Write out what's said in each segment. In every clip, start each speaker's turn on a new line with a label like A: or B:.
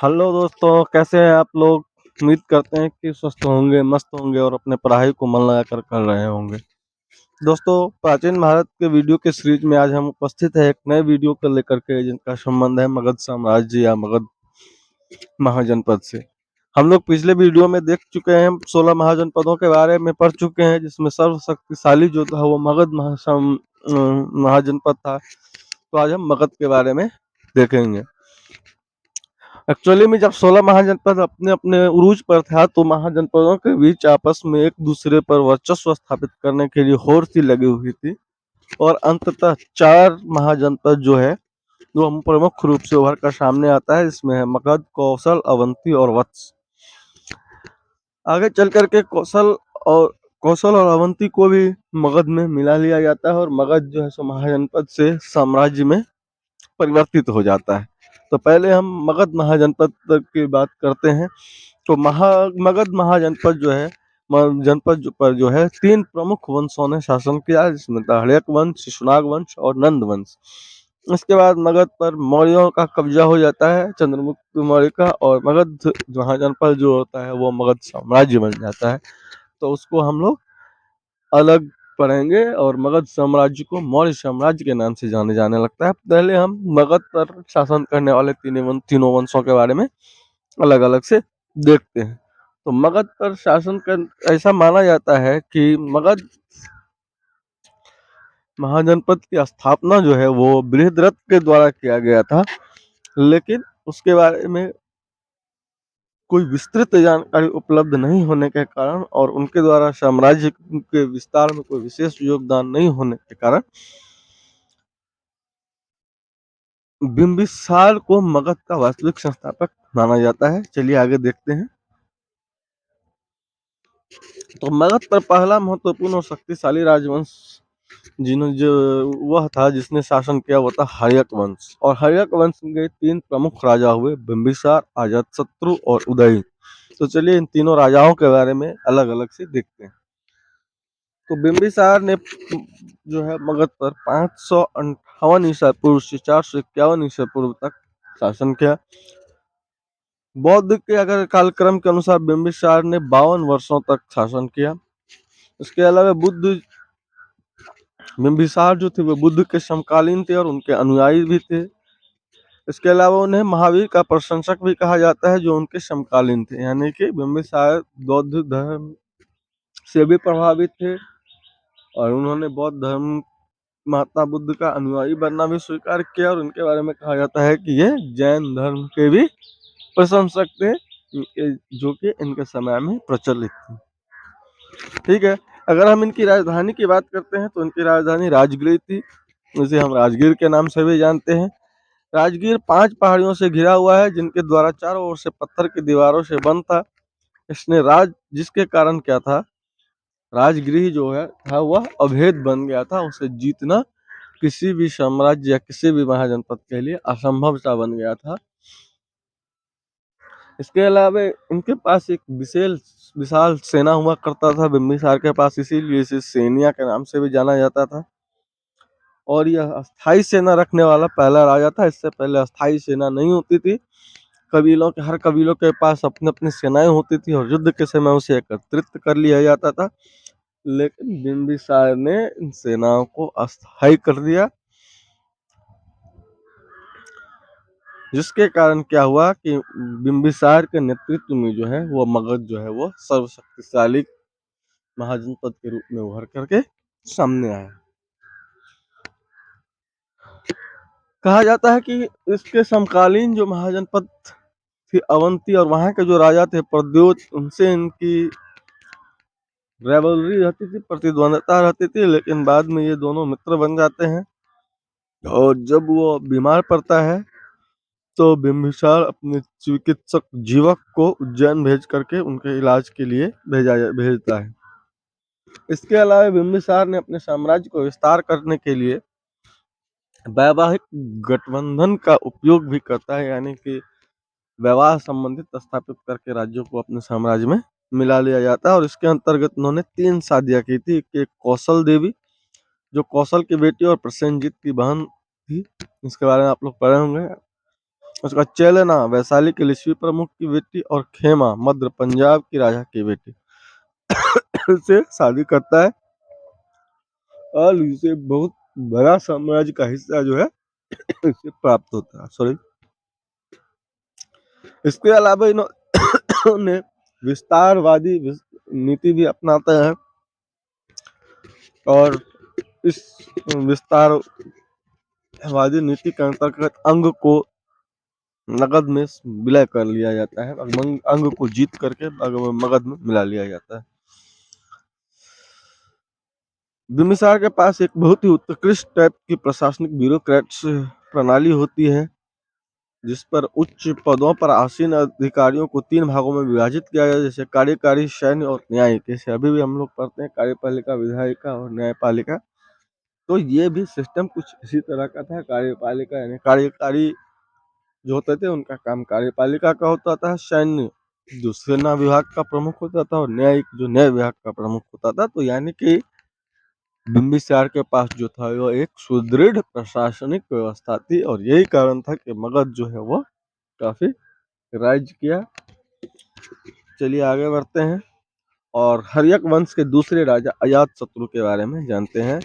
A: Hello दोस्तों, कैसे हैं आप लोग। उम्मीद करते हैं कि स्वस्थ होंगे, मस्त होंगे और अपने पढ़ाई को मन लगाकर कर रहे होंगे। दोस्तों, प्राचीन भारत के वीडियो के सीरीज में आज हम उपस्थित हैं एक नए वीडियो को लेकर के, जिनका संबंध है मगध साम्राज्य या मगध महाजनपद से। हम लोग पिछले वीडियो में देख चुके हैं, 16 महाजनपदों के बारे में पढ़ चुके हैं, जिसमें सर्वशक्तिशाली जो था वो मगध महाजनपद था। तो आज हम मगध के बारे में देखेंगे। एक्चुअली में जब 16 महाजनपद अपने अपने उरूज पर था, तो महाजनपदों के बीच आपस में एक दूसरे पर वर्चस्व स्थापित करने के लिए होड़ सी लगी हुई थी, और अंततः 4 महाजनपद जो है वो हम प्रमुख रूप से उभर कर सामने आता है। इसमें है मगध, कौशल, अवंती और वत्स। आगे चल करके कौशल और अवंती को भी मगध में मिला लिया जाता है, और मगध जो है सो महाजनपद से साम्राज्य में परिवर्तित हो जाता है। तो पहले हम मगध महाजनपद की बात करते हैं। तो मगध महाजनपद जो है, जनपद पर जो है 3 प्रमुख वंशों ने शासन किया, जिसमें था हड़यक वंश, शिशुनाग वंश और नंद वंश। इसके बाद मगध पर मौर्यों का कब्जा हो जाता है, चंद्रगुप्त मौर्य का, और मगध महाजनपद जो होता है वो मगध साम्राज्य बन जाता है। तो उसको हम लोग अलग पढ़ेंगे, और मगध साम्राज्य को मौर्य साम्राज्य के नाम से जाने जाने लगता है। पहले हम मगध पर शासन करने वाले तीनों वंशों के बारे में अलग अलग से देखते हैं। तो मगध पर शासन कर ऐसा माना जाता है कि मगध महाजनपद की स्थापना जो है वो बृहद्रथ के द्वारा किया गया था, लेकिन उसके बारे में कोई विस्तृत जानकारी उपलब्ध नहीं होने के कारण और उनके द्वारा साम्राज्य के विस्तार में कोई विशेष योगदान नहीं होने के कारण बिंबिसार को मगध का वास्तविक संस्थापक माना जाता है। चलिए आगे देखते हैं। तो मगध पर पहला महत्वपूर्ण और शक्तिशाली राजवंश जो वह था जिसने शासन किया, वो था हर्यक वंश। और हर्यक वंश के 3 प्रमुख राजा हुए, बिंबिसार, अजातशत्रु और उदयी। तो चलिए इन तीनों राजाओं के बारे में अलग अलग से देखते हैं। तो बिंबिसार ने जो है मगध पर 558 ईसा पूर्व से 451 ईसा पूर्व तक शासन किया। बौद्ध के अगर कालक्रम के अनुसार बिंबिसार ने 52 वर्षों तक शासन किया। इसके अलावा बिंबिसार जो थे वो बुद्ध के समकालीन थे और उनके अनुयायी भी थे। इसके अलावा उन्हें महावीर का प्रशंसक भी कहा जाता है, जो उनके समकालीन थे। यानी कि बिंबिसार बौद्ध धर्म से भी प्रभावित थे, और उन्होंने बौद्ध धर्म महात्मा बुद्ध का अनुयायी बनना भी स्वीकार किया, और उनके बारे में कहा जाता है कि ये जैन धर्म के भी प्रशंसक थे, जो कि इनके समय में प्रचलित थी। ठीक है, अगर हम इनकी राजधानी की बात करते हैं तो इनकी राजधानी राजगीर थी, जिसे हम राजगीर के नाम से भी जानते हैं। राजगीर 5 पहाड़ियों से घिरा हुआ है, जिनके द्वारा चारों ओर से पत्थर की दीवारों से बंद था। इसने जिसके कारण क्या था, राजगृह जो है था वह अभेद बन गया था। उसे जीतना किसी भी साम्राज्य या किसी भी महाजनपद के लिए असंभव सा बन गया था। इसके अलावा इनके पास एक विशाल सेना हुआ करता था बिंबिसार के पास, इसीलिए इसे सेनिया के नाम से भी जाना जाता था। और यह अस्थाई सेना रखने वाला पहला राजा था। इससे पहले अस्थाई सेना नहीं होती थी। हर कबीलों के पास अपनी अपनी सेनाएं होती थी, और युद्ध के समय उसे एकत्रित कर लिया जाता था। लेकिन बिंबिसार ने इन सेनाओं को अस्थाई कर दिया, जिसके कारण क्या हुआ कि बिंबिसार के नेतृत्व में जो है वो मगध जो है वो सर्वशक्तिशाली महाजनपद के रूप में उभर करके सामने आया। कहा जाता है कि इसके समकालीन जो महाजनपद थी अवंती, और वहां के जो राजा थे प्रद्योत, उनसे इनकी राइवलरी रहती थी, प्रतिद्वंदता रहती थी। लेकिन बाद में ये दोनों मित्र बन जाते हैं, और जब वो बीमार पड़ता है तो बिंबिसार अपने चिकित्सक जीवक को उज्जैन भेज करके उनके इलाज के लिए भेजता है। इसके अलावा बिंबिसार ने अपने साम्राज्य को विस्तार करने के लिए वैवाहिक गठबंधन का उपयोग भी करता है, यानी कि विवाह संबंधित स्थापित करके राज्यों को अपने साम्राज्य में मिला लिया जाता है। और इसके अंतर्गत उन्होंने 3 शादियां की थी। एक कौशल देवी, जो कौशल की बेटी और प्रसेनजीत की बहन थी, इसके बारे में आप लोग पढ़े होंगे। उसका चेलना वैशाली की लिच्छवी प्रमुख की बेटी और खेमा मध्य पंजाब की राजा की बेटी से शादी करता है और इसे बहुत बड़ा साम्राज्य का हिस्सा जो है इसे प्राप्त होता है। सॉरी, इसके अलावा इन्होंने विस्तारवादी नीति भी अपनाते हैं और इस विस्तारवादी नीति के अंतर्गत अंग को नगद में विलय कर लिया जाता है, अंग को जीत करके मगध में मिला लिया जाता है। बिम्बिसार के पास एक बहुत ही उत्कृष्ट टाइप की प्रशासनिक ब्यूरोक्रेट्स प्रणाली होती है, जिस पर उच्च पदों पर आसीन अधिकारियों को 3 भागों में विभाजित किया गया, जैसे कार्यकारी, सैन्य और न्यायिक। जैसे अभी भी हम लोग पढ़ते हैं कार्यपालिका, विधायिका और न्यायपालिका। तो ये भी सिस्टम कुछ इसी तरह का था। कार्यपालिका यानी कार्यकारी जो होते थे उनका काम कार्यपालिका का होता था, सैन्य जो सेना विभाग का प्रमुख होता था और न्यायिक जो न्याय विभाग का प्रमुख होता था। तो यानी कि बिम्बिसार के पास जो था वो एक सुदृढ़ प्रशासनिक व्यवस्था थी और यही कारण था कि मगध जो है वो काफी राज किया। चलिए आगे बढ़ते हैं और हर्यक वंश के दूसरे राजा अजातशत्रु के बारे में जानते हैं।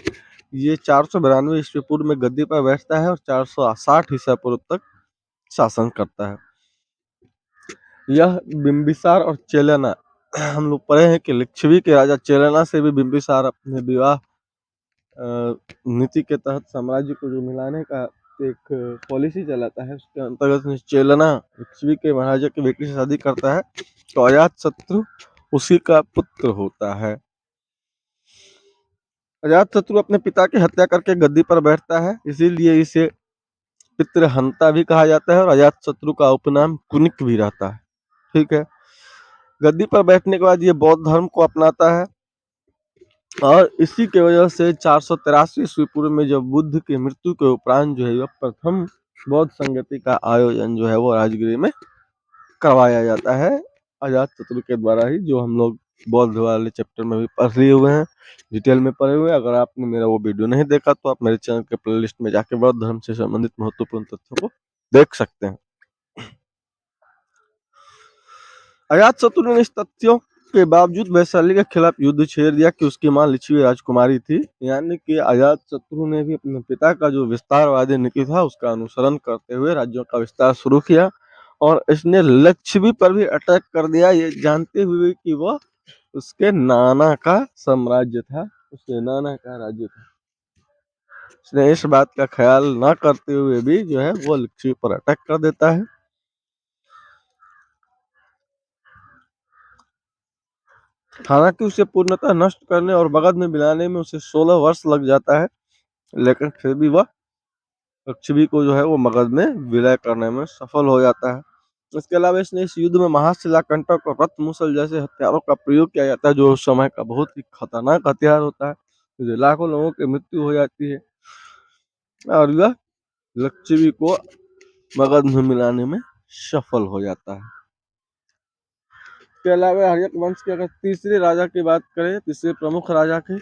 A: ये 492 ईस्वी पूर्व में गद्दी पर बैठता है और 460 ईसा पूर्व तक शासन करता है। यह बिम्बिसार और चेलेना, हम लोग पढ़े हैं कि लिच्छवी के राजा चेलेना से भी बिम्बिसार अपने विवाह नीति के तहत साम्राज्य को जो मिलाने का एक पॉलिसी चलाता है, उसके अंतर्गत चेलेना लिच्छवी के महाराजा की बेटी से शादी करता है। तो अजातशत्रु उसी का पुत्र होता है। अजातशत्रु अपने पिता की हत्या करके गद्दी पर बैठता है, इसीलिए इसे पितृहंता भी कहा जाता है और अजातशत्रु का उपनाम कुनिक भी रहता है। ठीक है। गद्दी पर बैठने के बाद ये बौद्ध धर्म को अपनाता है और इसी के वजह से 483 ईस्वी पूर्व में जब बुद्ध की मृत्यु के उपरांत जो है वह प्रथम बौद्ध संगति का आयोजन जो है वो राजगीर में करवाया जाता है अजातशत्रु के द्वारा ही, जो हम लोग बौद्ध वाले चैप्टर में भी पढ़ लिए हुए हैं, डिटेल में पढ़े हुए हैं। अगर आपने मेरा वो वीडियो नहीं देखा तो आप मेरे चैनल के प्लेलिस्ट में जाके बौद्ध धर्म से संबंधित महत्वपूर्ण तथ्यों को देख सकते हैं। अजातशत्रु ने इस तथ्यों के बावजूद वैशाली के खिलाफ युद्ध छेड़ दिया कि उसकी मां लिच्छवी राजकुमारी थी। यानी कि अजातशत्रु ने भी अपने पिता का जो विस्तारवादी नीति था उसका अनुसरण करते हुए राज्यों का विस्तार शुरू किया और इसने लिच्छवी पर भी अटैक कर दिया, ये जानते हुए कि वह उसके नाना का साम्राज्य था, उसके नाना का राज्य था। उसने इस बात का ख्याल ना करते हुए भी जो है वो लिच्छवी पर अटैक कर देता है। हालांकि उसे पूर्णतः नष्ट करने और मगध में मिलाने में उसे 16 वर्ष लग जाता है, लेकिन फिर भी वह लिच्छवी को जो है वो मगध में विलय करने में सफल हो जाता है। इसके अलावा इसने इस युद्ध में महाशिला कंटक और रथ मुसल जैसे हथियारों का प्रयोग किया जाता है, जो उस समय का बहुत ही खतरनाक हथियार होता है, जो लाखों लोगों की मृत्यु हो जाती है और वह लिच्छवी को मगध में मिलाने में सफल हो जाता है। इसके अलावा हर्यक वंश के अगर तीसरे राजा की बात करें, तीसरे प्रमुख राजा की,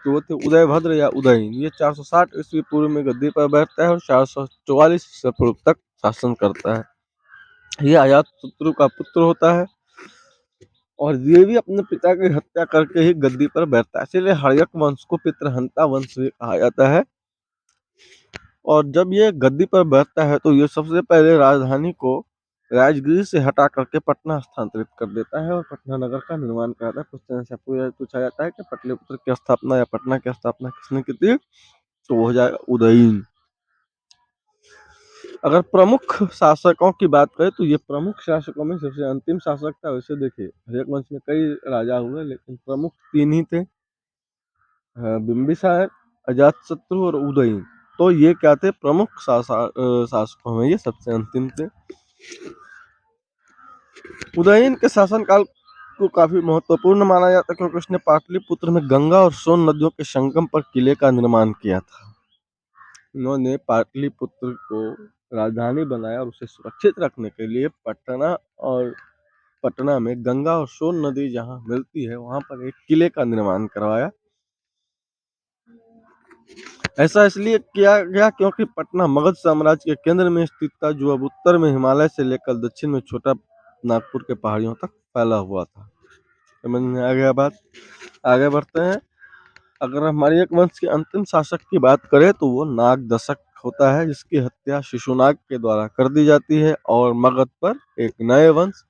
A: तो वो थे उदयभद्र या उदयन। ये 460 ईस्वी पूर्व में गद्दी पर बैठता है और 444 ईस्वी पूर्व तक शासन करता है। ये अजातशत्रु का पुत्र होता है और ये भी अपने पिता की हत्या करके ही गद्दी पर बैठता है, इसलिए हर्यक वंश को पितृहंता वंश भी कहा जाता है। और जब ये गद्दी पर बैठता है तो ये सबसे पहले राजधानी को राजगीर से हटा करके पटना स्थानांतरित कर देता है और पटना नगर का निर्माण कराता है। क्वेश्चन से पूछा जाता है कि पाटलिपुत्र की स्थापना या पटना की स्थापना किसने की थी, तो वो हो जाएगा उदयन। अगर प्रमुख शासकों की बात करें तो ये प्रमुख शासकों में सबसे अंतिम शासक था। वैसे देखिए हर्यक वंश में कई राजा हुए, लेकिन प्रमुख 3 ही थे, बिंबिसार, अजातशत्रु और उदयन। तो ये क्या थे, प्रमुख शासकों में ये सबसे अंतिम थे। उदयन के शासनकाल को काफी महत्वपूर्ण माना जाता है क्योंकि उसने पाटलिपुत्र में गंगा और सोन नदियों के संगम पर किले का निर्माण किया था। उन्होंने पाटलिपुत्र को राजधानी बनाया और उसे सुरक्षित रखने के लिए पटना में गंगा और सोन नदी जहां मिलती है वहां पर एक किले का निर्माण करवाया। ऐसा इसलिए किया गया क्योंकि पटना मगध साम्राज्य के केंद्र में स्थित था, जो अब उत्तर में हिमालय से लेकर दक्षिण में छोटा नागपुर के पहाड़ियों तक फैला हुआ था। समझ में आ गया बात? आगे बढ़ते हैं। अगर हमारे एक वंश के अंतिम शासक की बात करें तो वो नाग दशक होता है, जिसकी हत्या शिशुनाग के द्वारा कर दी जाती है और मगध पर एक नए वंश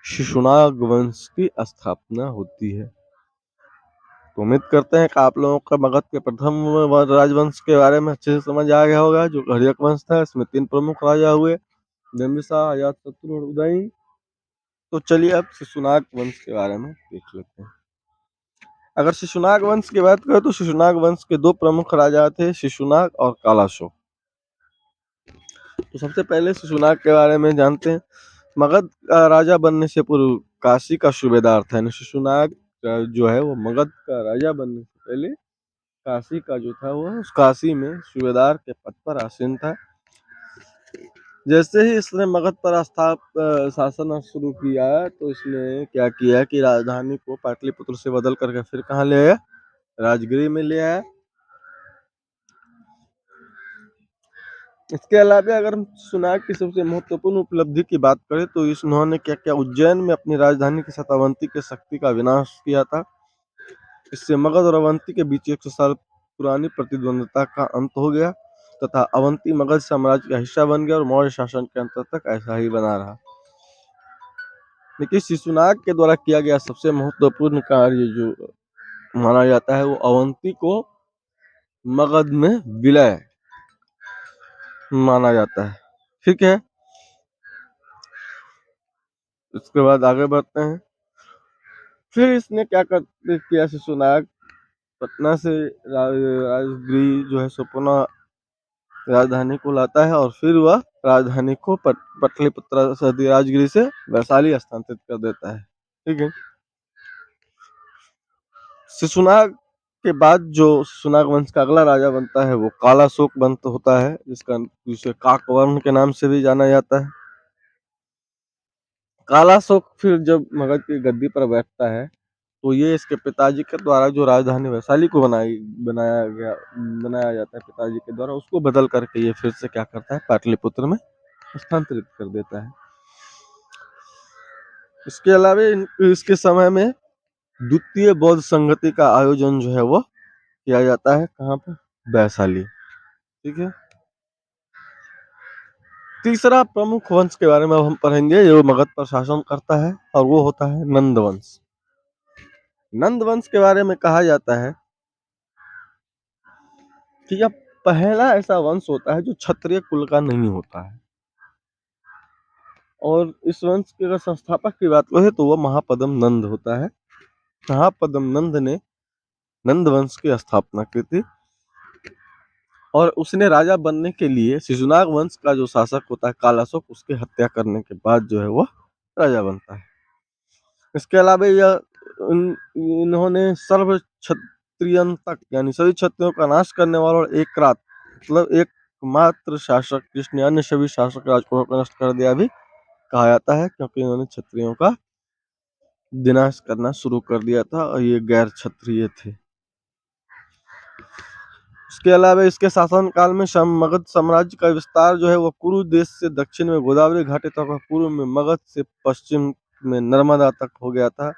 A: शिशुनाग वंश की स्थापना होती है। तो उम्मीद करते हैं कि आप लोगों को मगध के प्रथम राजवंश के बारे में अच्छे से समझ आ गया होगा, जो हर्यक वंश था। इसमें 3 प्रमुख राजा हुए, बिंबिसार, अजातशत्रु और उदयन। तो चलिए अब शिशुनाग वंश के बारे में देख लेते हैं। अगर शिशुनाग वंश की बात करें तो शिशुनाग वंश के 2 प्रमुख राजा थे, शिशुनाग और कालाशोक। तो सबसे पहले शिशुनाग के बारे में जानते हैं। मगध का राजा बनने से पूर्व काशी का सूबेदार था। शिशुनाग जो है वो मगध का राजा बनने से पहले काशी का जो था वो उस काशी में सूबेदार के पद पर आसीन था। जैसे ही इसने मगध पर शासन शुरू किया तो इसने क्या किया कि राजधानी को पाटलिपुत्र से बदल करके फिर कहाँ ले आया? राजगिरी में ले आया। इसके अलावा अगर हम शिशुनाग की सबसे महत्वपूर्ण उपलब्धि की बात करें तो इन्होंने क्या क्या उज्जैन में अपनी राजधानी के साथ अवंती के शक्ति का विनाश किया था। इससे मगध और अवंती के बीच 100 साल पुरानी प्रतिद्वंदता का अंत हो गया तथा अवंती मगध साम्राज्य का हिस्सा बन गया और मौर्य शासन के अंत तक ऐसा ही बना रहा। लेकिन शिशुनाग के द्वारा किया गया सबसे महत्वपूर्ण कार्य जो माना जाता है वो अवंती को मगध में विलय माना जाता है। ठीक है, इसके बाद आगे बढ़ते हैं। फिर इसने क्या किया? शिशुनाग पटना से राजगिरी जो है सो पुनः राजधानी को लाता है और फिर वह राजधानी को पटलिपुत्र से राजगिरी से वैशाली स्थानांतरित कर देता है। ठीक है, शिशुनाग के बाद जो शिशुनाग वंश का अगला राजा बनता है वो कालाशोक वंश होता है, जिसे काकवर्ण के नाम से भी जाना जाता है। कालाशोक फिर जब मगध की गद्दी पर बैठता है तो ये इसके पिताजी के द्वारा जो राजधानी वैशाली को बनाया जाता है पिताजी के द्वारा, उसको बदल करके ये फिर से क्या करता है? पाटलिपुत्र में स्थानांतरित कर देता है। इसके अलावा इसके समय में द्वितीय बौद्ध संगति का आयोजन जो है वो किया जाता है। कहाँ पर? वैशाली। ठीक है, तीसरा प्रमुख वंश के बारे में हम पढ़ेंगे जो मगध पर शासन करता है और वो होता है नंद वंश। नंद वंश के बारे में कहा जाता है कि यह पहला ऐसा वंश होता है जो क्षत्रिय कुल का नहीं होता है। और इस वंश के अगर संस्थापक की बात करें तो वह महापद्म नंद होता है। महापद्म नंद ने नंद वंश की स्थापना की थी और उसने राजा बनने के लिए शिशुनाग वंश का जो शासक होता है कालाशोक, उसकी हत्या करने के बाद जो है वह राजा बनता है। इसके अलावा इन्होंने सर्व क्षत्रियन तक यानी सभी क्षत्रियों का नाश करने वाला और एक रात मतलब एकमात्र शासक जिसने अन्य सभी शासक राजकुमारों को नष्ट कर दिया भी कहा जाता है, क्योंकि इन्होंने क्षत्रियों का विनाश करना शुरू कर दिया था और ये गैर क्षत्रिय थे। इसके अलावा इसके शासन काल में मगध साम्राज्य का विस्तार जो है वो कुरु देश से दक्षिण में गोदावरी घाटी तक और पूर्व में मगध से पश्चिम में नर्मदा तक हो गया था।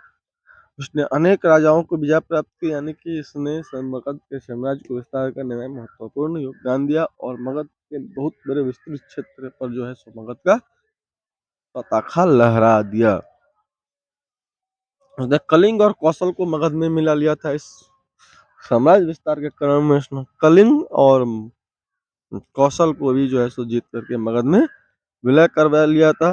A: उसने अनेक राजाओं को विजय प्राप्त की, यानी कि इसने मगध के साम्राज्य को विस्तार करने में महत्वपूर्ण योगदान दिया और मगध के बहुत बड़े विस्तृत क्षेत्र पर जो है सो मगध का पताका लहरा दिया। उसने कलिंग और कौशल को मगध में मिला लिया था। इस साम्राज्य विस्तार के क्रम में उसने कलिंग और कौशल को भी जो है सो जीत करके मगध में विलय करवा लिया था।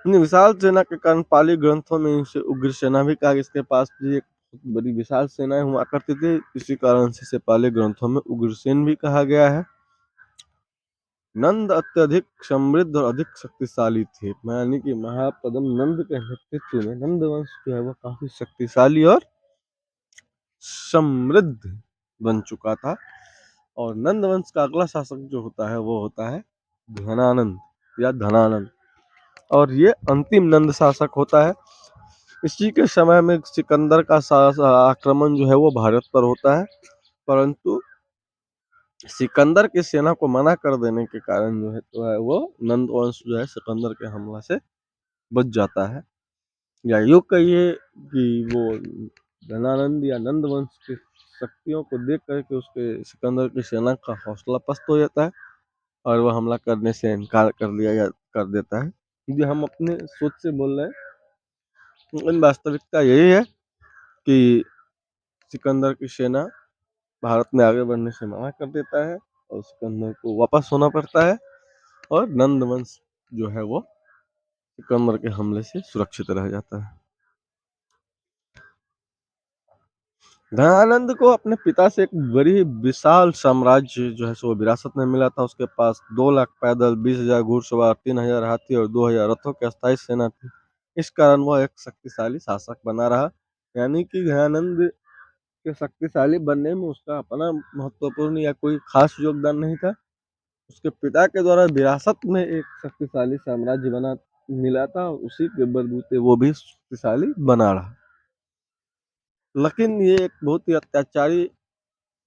A: अपनी विशाल सेना के कारण पाली ग्रंथों में इसे उग्र सेना भी कहा। इसके पास भी एक बड़ी विशाल सेनाएं हुआ करती थी, इसी कारण से इसे पाली ग्रंथों में उग्रसेन भी कहा गया है। नंद अत्यधिक समृद्ध और अधिक शक्तिशाली थे, यानी कि महापद्म नंद के नेतृत्व में नंद वंश जो है वो काफी शक्तिशाली और समृद्ध बन चुका था। और नंद वंश का अगला शासक जो होता है वो होता है धनानंद या धनानंद, और ये अंतिम नंद शासक होता है। इसी के समय में सिकंदर का आक्रमण जो है वो भारत पर होता है, परंतु सिकंदर की सेना को मना कर देने के कारण जो है वो नंद वंश जो है सिकंदर के हमला से बच जाता है। या यूँ कहिए कि वो धनानंद या नंद वंश की शक्तियों को देख करके उसके सिकंदर की सेना का हौसला पस्त हो जाता है और वह हमला करने से इनकार कर देता है। ये हम अपने सोच से बोल रहे हैं, लेकिन वास्तविकता यही है कि सिकंदर की सेना भारत में आगे बढ़ने से मना कर देता है और सिकंदर को वापस होना पड़ता है और नंद वंश जो है वो सिकंदर के हमले से सुरक्षित रह जाता है। धनानंद को अपने पिता से एक बड़ी विशाल साम्राज्य जो है सो विरासत में मिला था। उसके पास 2 लाख पैदल, 20,000 घुड़सवार, 3,000 हाथी और 2,000 रथों की अस्थायी सेना थी। इस कारण वह एक शक्तिशाली शासक बना रहा। यानी कि धनानंद के शक्तिशाली बनने में उसका अपना महत्वपूर्ण या कोई खास योगदान नहीं था। उसके पिता के द्वारा विरासत में एक शक्तिशाली साम्राज्य बना मिला था, उसी के बलबूते वो भी शक्तिशाली बना रहा। लेकिन ये एक बहुत ही अत्याचारी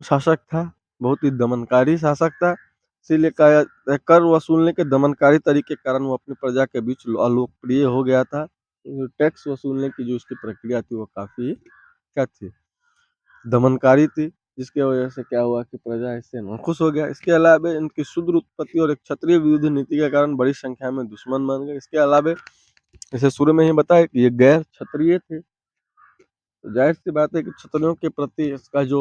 A: शासक था, बहुत ही दमनकारी शासक था। इसीलिए कहा कर वसूलने के दमनकारी तरीके के कारण वो अपनी प्रजा के बीच अलोकप्रिय हो गया था। टैक्स वसूलने की जो उसकी प्रक्रिया थी वो काफी क्या थी, दमनकारी थी, जिसकी वजह से क्या हुआ कि प्रजा इससे नाखुश हो गया। इसके अलावा इनकी शूद्र उत्पत्ति और एक क्षत्रिय विरुद्ध नीति के कारण बड़ी संख्या में दुश्मन बन गए। इसके अलावा जैसे शुरू में ही बताया कि ये गैर क्षत्रिय थे, तो जाहिर सी बात है कि क्षत्रियों के प्रति इसका जो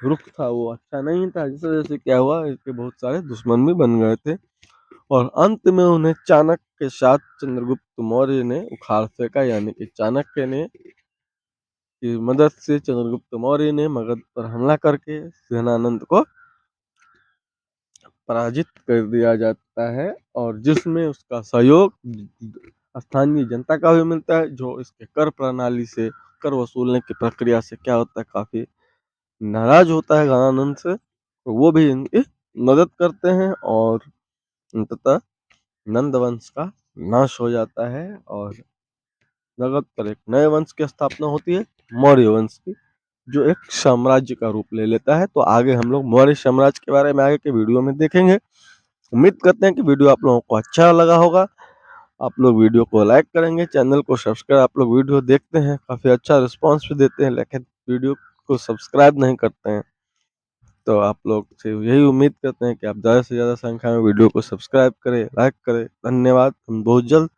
A: रुख था वो अच्छा नहीं था, जिस वजह से क्या हुआ, इसके बहुत सारे दुश्मन भी बन गए थे और अंत में उन्हें चाणक्य के साथ चंद्रगुप्त मौर्य ने उखाड़ फेंका। यानी कि चाणक्य ने की मदद से चंद्रगुप्त मौर्य ने मगध पर हमला करके सेनानंद को पराजित कर दिया जाता है और जिसमें उसका सहयोग स्थानीय जनता का भी मिलता है, जो इसके कर प्रणाली से, कर वसूलने की प्रक्रिया से क्या होता है, काफी नाराज होता है गणानंद से। तो वो भी इनकी मदद करते हैं और अंततः नंद वंश का नाश हो जाता है और मगध पर एक नए वंश की स्थापना होती है, मौर्य वंश की, जो एक साम्राज्य का रूप ले लेता है। तो आगे हम लोग मौर्य साम्राज्य के बारे में आगे के वीडियो में देखेंगे। उम्मीद करते हैं कि वीडियो आप लोगों को अच्छा लगा होगा। आप लोग वीडियो को लाइक करेंगे, चैनल को सब्सक्राइब, आप लोग वीडियो देखते हैं, काफी अच्छा रिस्पॉन्स भी देते हैं, लेकिन वीडियो को सब्सक्राइब नहीं करते हैं। तो आप लोग से यही उम्मीद करते हैं कि आप ज़्यादा से ज़्यादा संख्या में वीडियो को सब्सक्राइब करें, लाइक करें। धन्यवाद। हम बहुत जल्द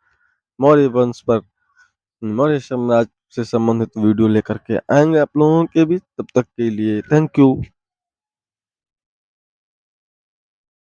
A: मौर्य वंश पर, मौर्य साम्राज्य से संबंधित वीडियो लेकर के आएंगे आप लोगों के बीच। तब तक के लिए थैंक यू।